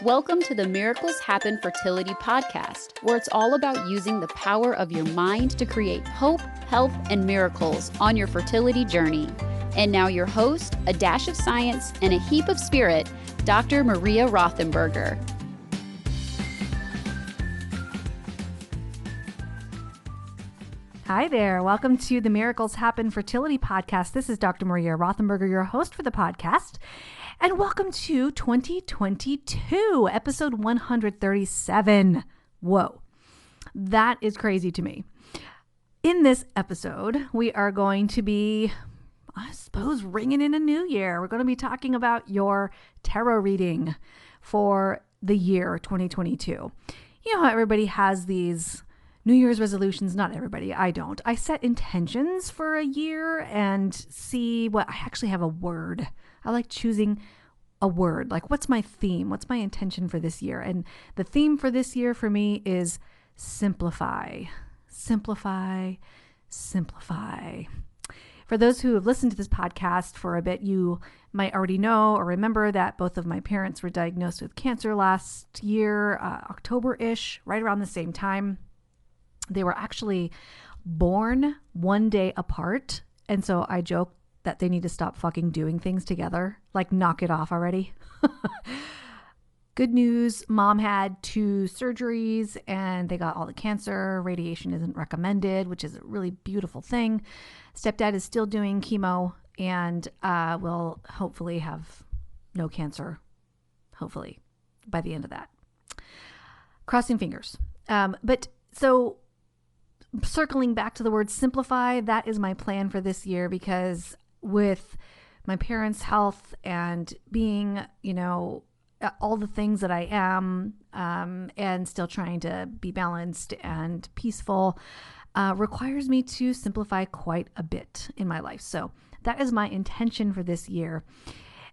Welcome to the Miracles Happen Fertility Podcast, where it's all about using the power of your mind to create hope, health, and miracles on your fertility journey. And now your host, a dash of science and a heap of spirit, Dr. Maria Rothenberger. Hi there. Welcome to the Miracles Happen Fertility Podcast. This is Dr. Maria Rothenberger, your host for the podcast. And welcome to 2022, episode 137. Whoa, that is crazy to me. In this episode, we are going to be, I suppose, ringing in a new year. We're going to be talking about your tarot reading for the year 2022. You know how everybody has these New Year's resolutions? Not everybody. I don't. I set intentions for a year and see what, I actually have a word. I like choosing a word. Like, what's my theme? What's my intention for this year? And the theme for this year for me is simplify. Simplify. Simplify. For those who have listened to this podcast for a bit, you might already know or remember that both of my parents were diagnosed with cancer last year, October-ish, right around the same time. They were actually born one day apart. And so I joke that they need to stop fucking doing things together. Like, knock it off already. Good news, mom had 2 surgeries and they got all the cancer. Radiation isn't recommended, which is a really beautiful thing. Stepdad is still doing chemo and will hopefully have no cancer, hopefully, by the end of that. Crossing fingers. But so circling back to the word simplify, that is my plan for this year, because with my parents' health and being, all the things that I am, and still trying to be balanced and peaceful, requires me to simplify quite a bit in my life. So that is my intention for this year.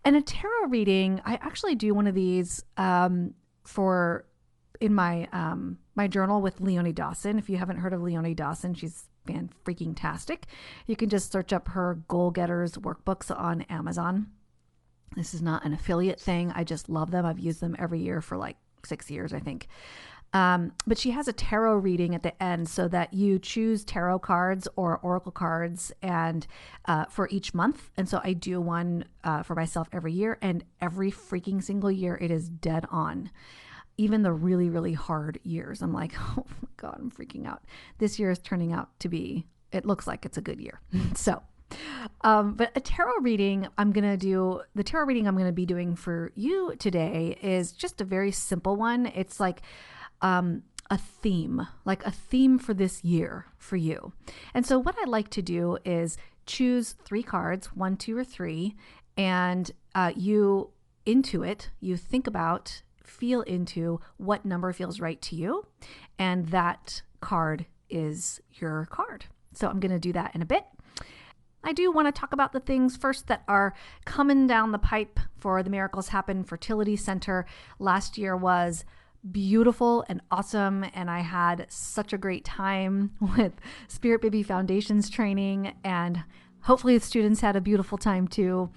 And a tarot reading, I actually do one of these in my journal with Leonie Dawson. If you haven't heard of Leonie Dawson, she's fan-freaking-tastic. You can just search up her Goal Getters workbooks on Amazon. This is not an affiliate thing. I just love them. I've used them every year for like 6 years, I think. But she has a tarot reading at the end so that you choose tarot cards or oracle cards and for each month. And so I do one for myself every year, and every freaking single year it is dead on. Even the really, really hard years, I'm like, oh my God, I'm freaking out. This year is turning out to be, it looks like it's a good year. So, but a tarot reading, the tarot reading I'm going to be doing for you today is just a very simple one. It's like a theme for this year for you. And so what I like to do is choose 3 cards, 1, 2, or 3, and you intuit, you think about, feel into what number feels right to you, and that card is your card. So I'm going to do that in a bit. I do want to talk about the things first that are coming down the pipe for the Miracles Happen Fertility Center. Last year was beautiful and awesome, and I had such a great time with Spirit Baby Foundations training, and hopefully the students had a beautiful time too.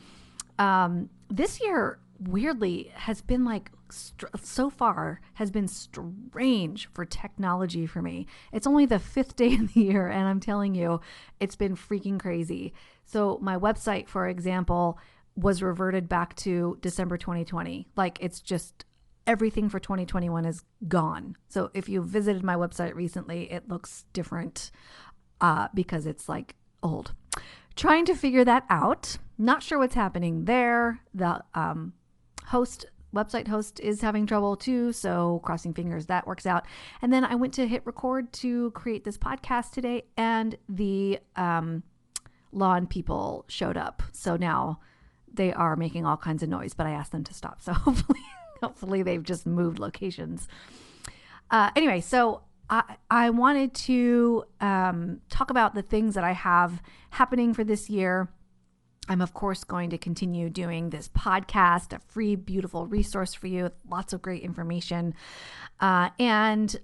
This year, weirdly, has been like, so far has been strange for technology for me. It's only the 5th day of the year, and I'm telling you, it's been freaking crazy. So my website, for example, was reverted back to December 2020. Like, it's just, everything for 2021 is gone. So if you visited my website recently, it looks different because it's like old. Trying to figure that out. Not sure what's happening there. The website host is having trouble too, so crossing fingers that works out. And then I went to hit record to create this podcast today, and the lawn people showed up. So now they are making all kinds of noise, but I asked them to stop. So hopefully they've just moved locations. Anyway, so I wanted to talk about the things that I have happening for this year. I'm, of course, going to continue doing this podcast, a free, beautiful resource for you, lots of great information. And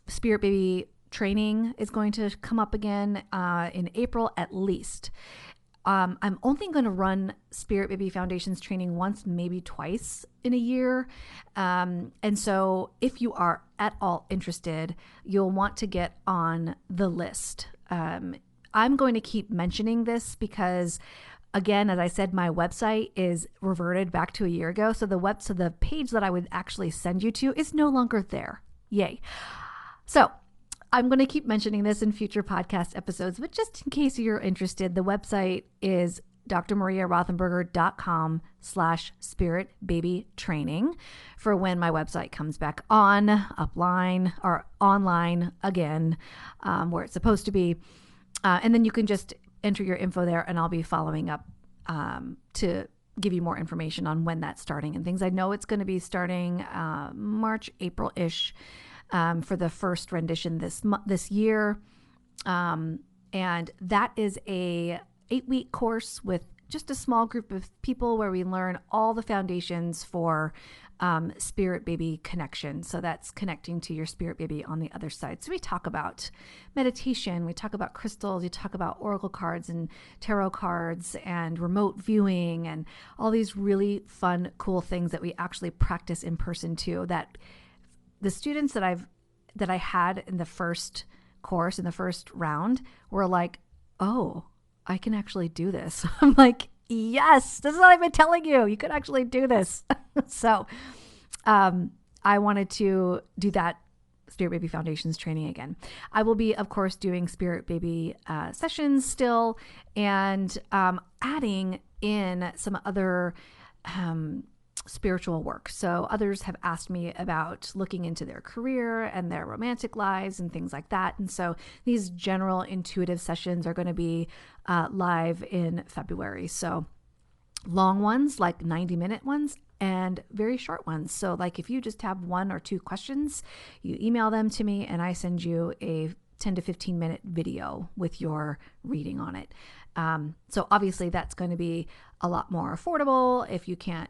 Spirit Baby training is going to come up again in April at least. I'm only going to run Spirit Baby Foundations training once, maybe twice in a year. And so if you are at all interested, you'll want to get on the list. I'm going to keep mentioning this because, again, as I said, my website is reverted back to a year ago. So the page that I would actually send you to is no longer there. Yay. So I'm going to keep mentioning this in future podcast episodes, but just in case you're interested, the website is drmariarothenberger.com/spiritbabytraining for when my website comes back upline or online again, where it's supposed to be. And then you can just enter your info there, and I'll be following up to give you more information on when that's starting and things. I know it's going to be starting March, April-ish. For the first rendition this year. And that is a 8-week course with just a small group of people where we learn all the foundations for spirit baby connection. So that's connecting to your spirit baby on the other side. So we talk about meditation, we talk about crystals, we talk about oracle cards and tarot cards and remote viewing and all these really fun, cool things that we actually practice in person too, that the students that I had in the first course, in the first round, were like, oh, I can actually do this. I'm like, yes, this is what I've been telling you. You could actually do this. So I wanted to do that Spirit Baby Foundations training again. I will be, of course, doing Spirit Baby sessions still and adding in some other spiritual work. So others have asked me about looking into their career and their romantic lives and things like that. And so these general intuitive sessions are going to be live in February. So long ones, like 90-minute ones, and very short ones. So like if you just have 1 or 2 questions, you email them to me and I send you a 10 to 15 minute video with your reading on it. So obviously that's going to be a lot more affordable if you can't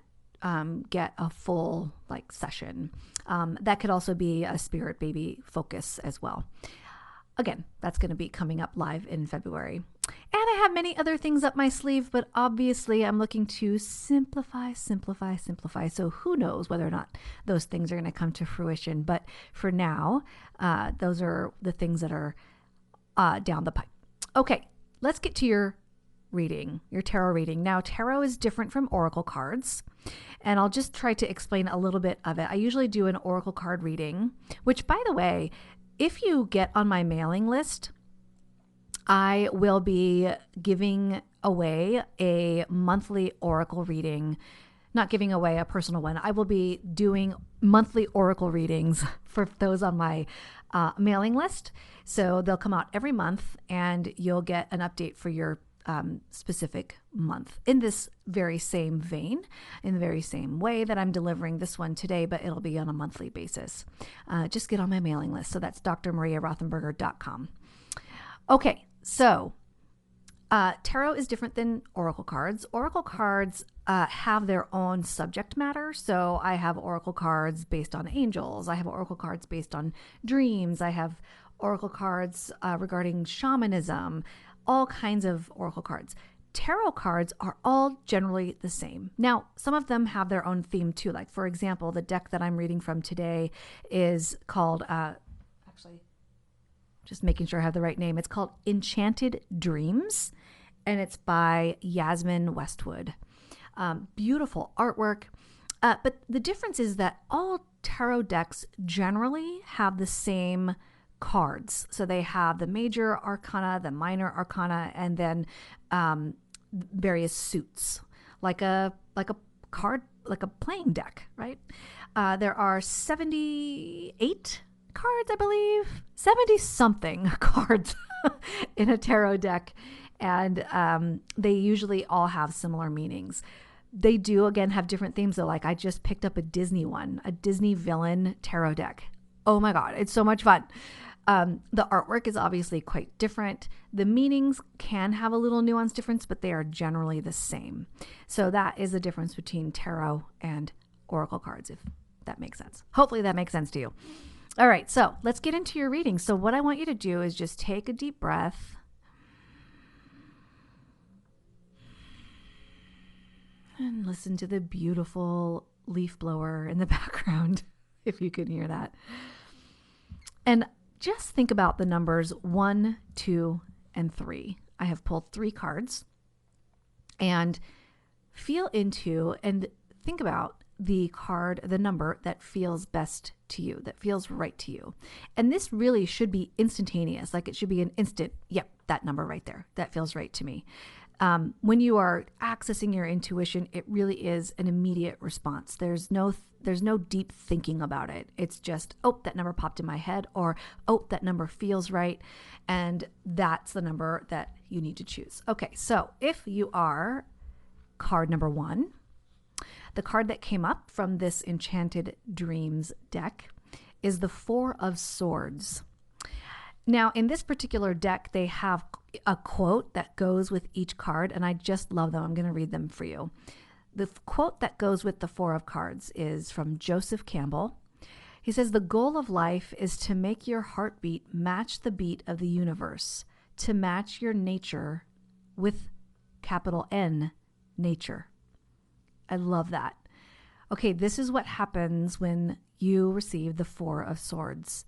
get a full session. That could also be a Spirit Baby focus as well. Again, that's going to be coming up live in February. And I have many other things up my sleeve, but obviously I'm looking to simplify. So who knows whether or not those things are going to come to fruition. But for now, those are the things that are down the pipe. Okay, let's get to your reading, your tarot reading. Now, tarot is different from oracle cards, and I'll just try to explain a little bit of it. I usually do an oracle card reading, which, by the way, if you get on my mailing list, I will be giving away a monthly oracle reading, not giving away a personal one. I will be doing monthly oracle readings for those on my mailing list. So they'll come out every month and you'll get an update for your specific month in this very same vein, in the very same way that I'm delivering this one today, but it'll be on a monthly basis. Just get on my mailing list. So that's drmariarothenberger.com. Okay, so tarot is different than oracle cards. Oracle cards have their own subject matter. So I have oracle cards based on angels. I have oracle cards based on dreams. I have oracle cards regarding shamanism, all kinds of oracle cards. Tarot cards are all generally the same. Now, some of them have their own theme too. Like, for example, the deck that I'm reading from today is called, actually, just making sure I have the right name. It's called Enchanted Dreams, and it's by Yasmin Westwood. Beautiful artwork. But the difference is that all tarot decks generally have the same cards. So they have the major arcana, the minor arcana, and then various suits, like a card, like a playing deck, right? There are 78 cards, I believe, 70 something cards in a tarot deck, and they usually all have similar meanings. They do, again, have different themes though. Like I just picked up a Disney one, a Disney villain tarot deck. Oh my God, it's so much fun. The artwork is obviously quite different. The meanings can have a little nuance difference, but they are generally the same. So that is the difference between tarot and oracle cards, if that makes sense. Hopefully that makes sense to you. All right, so let's get into your reading. So what I want you to do is just take a deep breath And listen to the beautiful leaf blower in the background, if you can hear that. And just think about the numbers 1, 2, and 3. I have pulled 3 cards, and feel into and think about the card, the number that feels best to you, that feels right to you. And this really should be instantaneous. Like it should be an instant, yep, that number right there, that feels right to me. When you are accessing your intuition, it really is an immediate response. There's no deep thinking about it. It's just, oh, that number popped in my head, or, oh, that number feels right. And that's the number that you need to choose. Okay, so if you are card number 1, the card that came up from this Enchanted Dreams deck is the 4 of Swords. Now, in this particular deck, they have a quote that goes with each card, and I just love them. I'm going to read them for you. The quote that goes with the 4 of cards is from Joseph Campbell. He says, "The goal of life is to make your heartbeat match the beat of the universe, to match your nature with capital N, nature." I love that. Okay, this is what happens when you receive the 4 of Swords.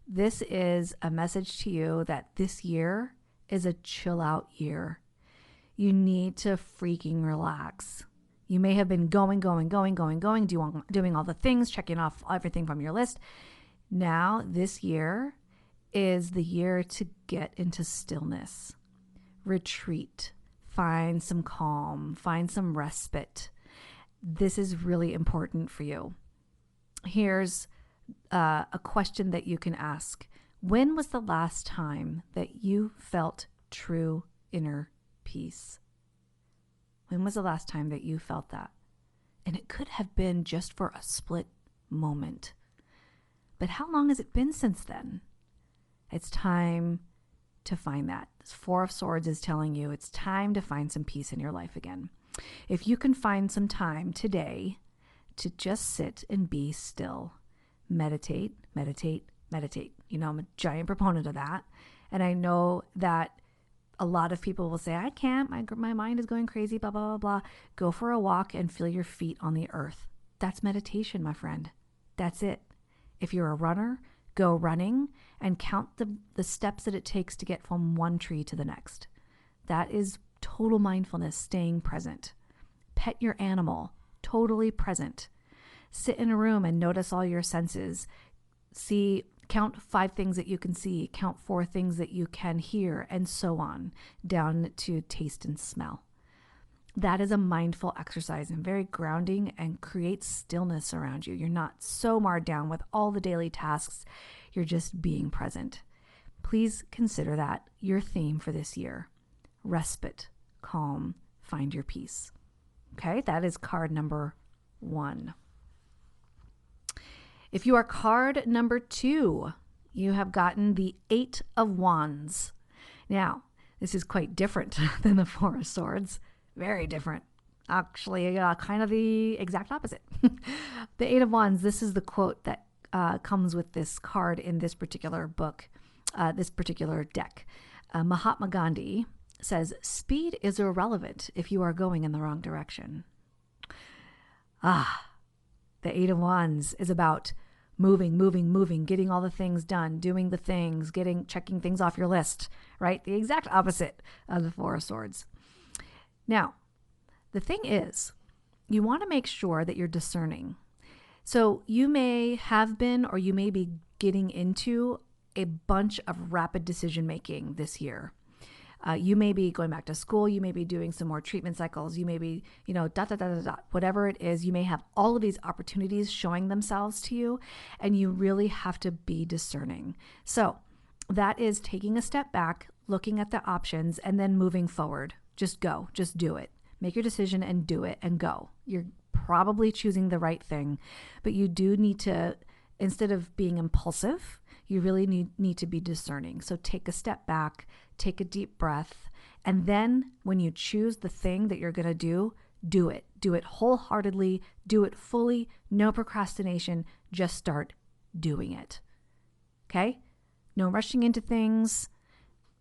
This is a message to you that this year is a chill out year. You need to freaking relax. You may have been going, doing all the things, checking off everything from your list. Now, this year is the year to get into stillness, retreat, find some calm, find some respite. This is really important for you. Here's a question that you can ask. When was the last time that you felt true inner peace? When was the last time that you felt that? And it could have been just for a split moment. But how long has it been since then? It's time to find that. This 4 of Swords is telling you it's time to find some peace in your life again. If you can find some time today to just sit and be still, meditate. You know, I'm a giant proponent of that. And I know that a lot of people will say, I can't, my mind is going crazy, blah, blah, blah, blah. Go for a walk and feel your feet on the earth. That's meditation, my friend. That's it. If you're a runner, go running and count the steps that it takes to get from one tree to the next. That is total mindfulness, staying present. Pet your animal, totally present. Sit in a room and notice all your senses. Count 5 things that you can see, count 4 things that you can hear, and so on, down to taste and smell. That is a mindful exercise and very grounding and creates stillness around you. You're not so marred down with all the daily tasks. You're just being present. Please consider that your theme for this year. Respite, calm, find your peace. Okay, that is card number 1. If you are card number 2, you have gotten the 8 of Wands. Now, this is quite different than the 4 of Swords. Very different. Actually, kind of the exact opposite. The 8 of Wands, this is the quote that comes with this card in this particular book, this particular deck. Mahatma Gandhi says, "Speed is irrelevant if you are going in the wrong direction." The 8 of Wands is about moving, getting all the things done, doing the things, checking things off your list, right? The exact opposite of the 4 of Swords. Now, the thing is, you want to make sure that you're discerning. So you may have been, or you may be getting into a bunch of rapid decision making this year. You may be going back to school. You may be doing some more treatment cycles. You may be, whatever it is, you may have all of these opportunities showing themselves to you, and you really have to be discerning. So that is taking a step back, looking at the options, and then moving forward. Just go, just do it. Make your decision and do it and go. You're probably choosing the right thing, but you do need to, instead of being impulsive, you really need to be discerning. So take a step back, take a deep breath, and then when you choose the thing that you're going to do, do it. Do it wholeheartedly, do it fully, no procrastination, just start doing it. Okay? No rushing into things,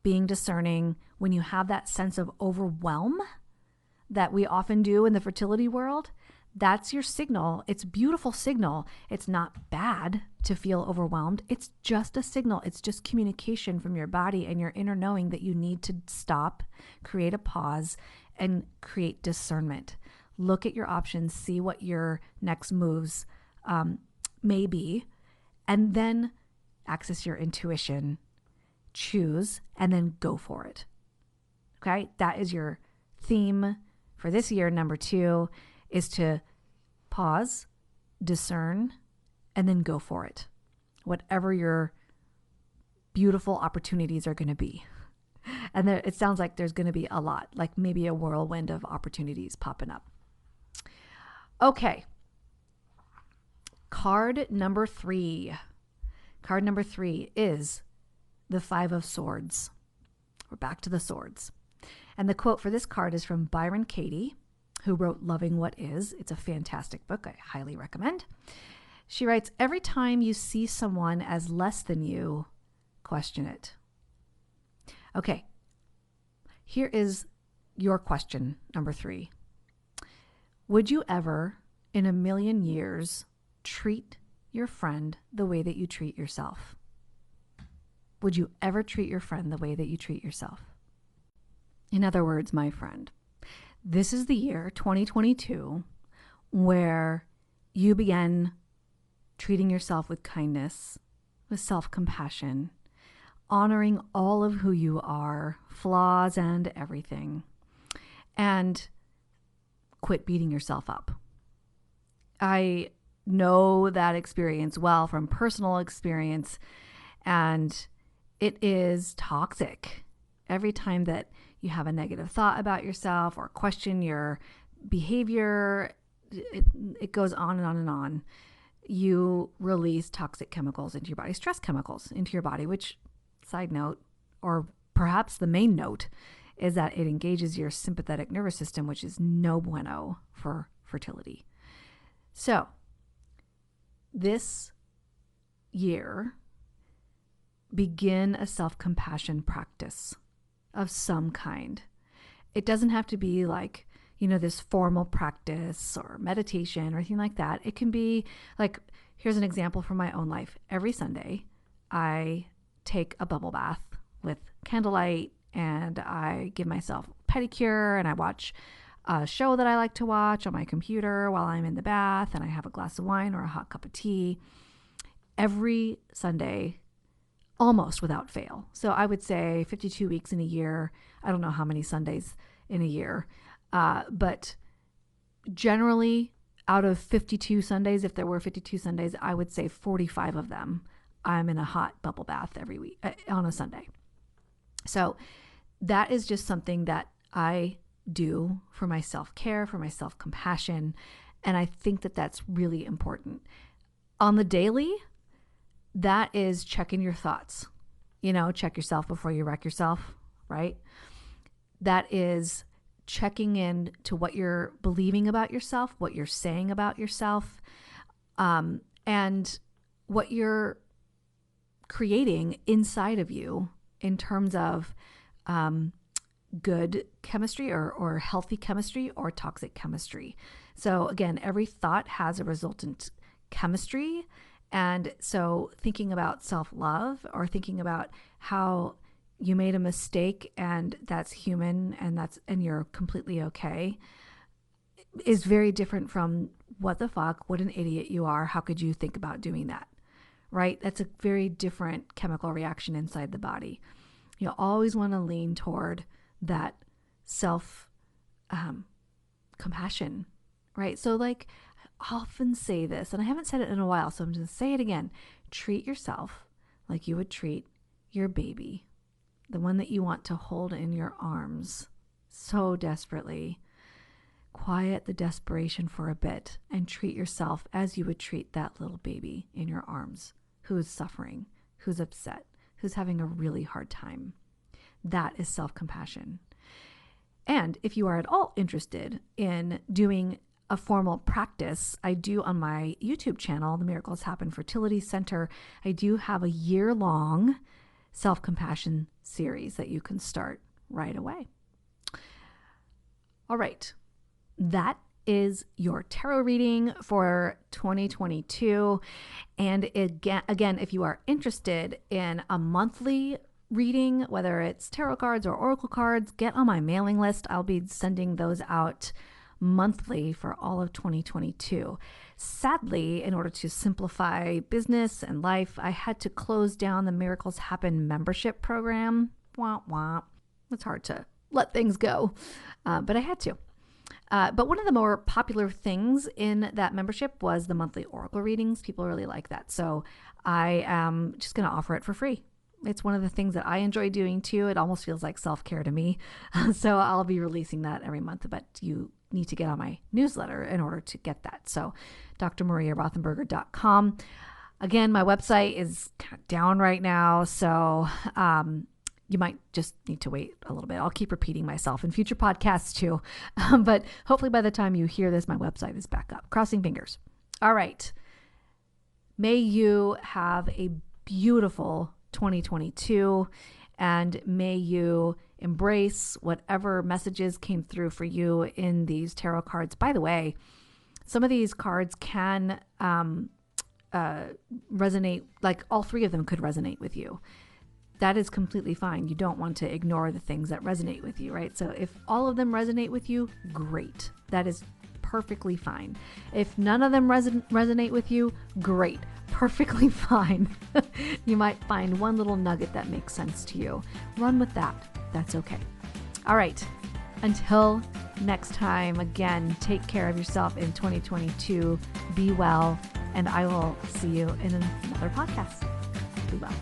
being discerning. When you have that sense of overwhelm, that we often do in the fertility world, that's your signal. It's a beautiful signal. It's not bad to feel overwhelmed. It's just a signal. It's just communication from your body and your inner knowing that you need to stop, create a pause, and create discernment. Look at your options, see what your next moves may be, and then access your intuition, choose, and then go for it. Okay, that is your theme for this year. Number 2 is to pause, discern, and then go for it. Whatever your beautiful opportunities are going to be. And there, it sounds like there's going to be a lot, like maybe a whirlwind of opportunities popping up. Okay. Card number 3. Card number 3 is the 5 of Swords. We're back to the swords. And the quote for this card is from Byron Katie, who wrote Loving What Is. It's a fantastic book. I highly recommend. She writes, every time you see someone as less than you, question it. Okay. Here is your question, number 3. Would you ever, in a million years, treat your friend the way that you treat yourself? Would you ever treat your friend the way that you treat yourself? In other words, my friend, this is the year 2022 where you begin treating yourself with kindness, with self-compassion, honoring all of who you are, flaws and everything, and quit beating yourself up. I know that experience well from personal experience, and it is toxic. Every time that you have a negative thought about yourself or question your behavior, it goes on and on and on. You release toxic chemicals into your body, stress chemicals into your body, which, side note, or perhaps the main note, is that it engages your sympathetic nervous system, which is no bueno for fertility. So this year, begin a self-compassion practice of some kind. It doesn't have to be like, this formal practice or meditation or anything like that. It can be like, here's an example from my own life. Every Sunday, I take a bubble bath with candlelight, and I give myself a pedicure, and I watch a show that I like to watch on my computer while I'm in the bath, and I have a glass of wine or a hot cup of tea every Sunday, almost without fail. So I would say 52 weeks in a year. I don't know how many Sundays in a year, but generally out of 52 Sundays, if there were 52 Sundays, I would say 45 of them I'm in a hot bubble bath every week on a Sunday. So that is just something that I do for my self-care, for my self-compassion. And I think that that's really important. On the daily, that is checking your thoughts. Check yourself before you wreck yourself, right? That is checking in to what you're believing about yourself, what you're saying about yourself, and what you're creating inside of you in terms of good chemistry or healthy chemistry or toxic chemistry. So again, every thought has a resultant chemistry. And so thinking about self-love or thinking about how you made a mistake and that's human and you're completely okay is very different from what the fuck, what an idiot you are. How could you think about doing that? Right? That's a very different chemical reaction inside the body. You always want to lean toward that self compassion, right? So like I often say this, and I haven't said it in a while, so I'm going to say it again. Treat yourself like you would treat your baby, the one that you want to hold in your arms so desperately. Quiet the desperation for a bit and treat yourself as you would treat that little baby in your arms who is suffering, who's upset, who's having a really hard time. That is self-compassion. And if you are at all interested in doing a formal practice, I do on my YouTube channel, The Miracles Happen Fertility Center, I do have a year-long self-compassion series that you can start right away. All right. that is your tarot reading for 2022. And again, if you are interested in a monthly reading, whether it's tarot cards or oracle cards, get on my mailing list. I'll be sending those out monthly for all of 2022. Sadly, in order to simplify business and life, I had to close down the Miracles Happen membership program. Wah, wah. It's hard to let things go, but I had to. But one of the more popular things in that membership was the monthly oracle readings. People really like that. So I am just going to offer it for free. It's one of the things that I enjoy doing too. It almost feels like self-care to me. So I'll be releasing that every month, but you need to get on my newsletter in order to get that. So drmariarothenberger.com. Again, my website is kind of down right now. So, you might just need to wait a little bit. I'll keep repeating myself in future podcasts too. But hopefully by the time you hear this, my website is back up. Crossing fingers. All right. May you have a beautiful 2022, and may you embrace whatever messages came through for you in these tarot cards. By the way, some of these cards can resonate, like all three of them could resonate with you. That is completely fine. You don't want to ignore the things that resonate with you, right? So if all of them resonate with you, great. That is perfectly fine. If none of them resonate with you, great. Perfectly fine. You might find one little nugget that makes sense to you. Run with that. That's okay. All right. Until next time, again, take care of yourself in 2022. Be well, and I will see you in another podcast. Be well.